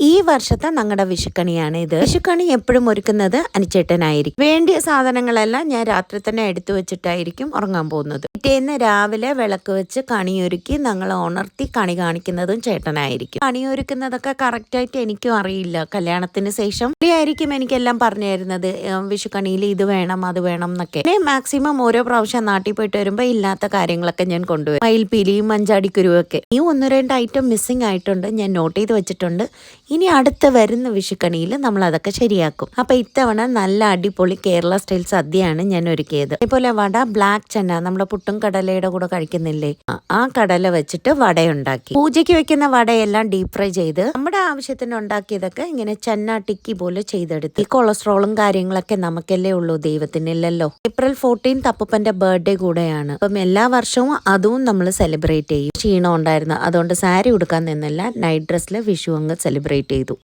ഈ വർഷത്തെ ഞങ്ങളുടെ വിഷുക്കണിയാണ് ഇത്. വിഷുക്കണി എപ്പോഴും ഒരുക്കുന്നത് അനുചേട്ടനായിരിക്കും. വേണ്ടിയ സാധനങ്ങളെല്ലാം ഞാൻ രാത്രി തന്നെ എടുത്തു വെച്ചിട്ടായിരിക്കും ഉറങ്ങാൻ പോകുന്നത്. പിറ്റേന്ന് രാവിലെ വിളക്ക് വെച്ച് കണിയൊരുക്കി ഞങ്ങൾ ഉണർത്തി കണി കാണിക്കുന്നതും ചേട്ടനായിരിക്കും. കണിയൊരുക്കുന്നതൊക്കെ കറക്റ്റായിട്ട് എനിക്കും അറിയില്ല. കല്യാണത്തിന് ശേഷം ആയിരിക്കും എനിക്കെല്ലാം പറഞ്ഞു തരുന്നത്. വിഷുക്കണിയിൽ ഇത് വേണം അത് വേണം എന്നൊക്കെ. മാക്സിമം ഓരോ പ്രാവശ്യം നാട്ടിൽ പോയിട്ട് വരുമ്പോൾ ഇല്ലാത്ത കാര്യങ്ങളൊക്കെ ഞാൻ കൊണ്ടുവരും. മയിൽപ്പീലിയും മഞ്ചാടിക്കുരുവൊക്കെ. ഈ 1-2 ഐറ്റം മിസ്സിംഗ് ആയിട്ടുണ്ട്. ഞാൻ നോട്ട് ചെയ്ത് വെച്ചിട്ടുണ്ട്. ഇനി അടുത്ത വരുന്ന വിഷുക്കണിയിൽ നമ്മൾ അതൊക്കെ ശരിയാക്കും. അപ്പൊ ഇത്തവണ നല്ല അടിപൊളി കേരള സ്റ്റൈൽ സദ്യയാണ് ഞാൻ ഒരുക്കിയത്. അതേപോലെ വട ബ്ലാക്ക് ചന്ന നമ്മുടെ പുട്ടും കടലയുടെ കൂടെ കഴിക്കുന്നില്ലേ, ആ കടല വെച്ചിട്ട് വടയുണ്ടാക്കി. പൂജയ്ക്ക് വെക്കുന്ന വടയെല്ലാം ഡീപ് ഫ്രൈ ചെയ്ത് നമ്മുടെ ആവശ്യത്തിന് ഉണ്ടാക്കിയതൊക്കെ ഇങ്ങനെ ചന്ന ടിക്കി പോലെ ചെയ്തെടുത്ത്. ഈ കൊളസ്ട്രോളും കാര്യങ്ങളൊക്കെ നമുക്കല്ലേ ഉള്ളൂ, ദൈവത്തിനില്ലല്ലോ. April 14 അപ്പൂപ്പന്റെ ബർത്ത്ഡേ കൂടെയാണ്. അപ്പം എല്ലാ വർഷവും അതും നമ്മൾ സെലിബ്രേറ്റ് ചെയ്യും. ക്ഷീണം ഉണ്ടായിരുന്നു, അതുകൊണ്ട് സാരി ഉടുക്കാൻ നിന്നില്ല. നൈറ്റ് ഡ്രസ്സിൽ വിഷു അങ്ങ് സെലിബ്രേറ്റ് ചെയ്തു.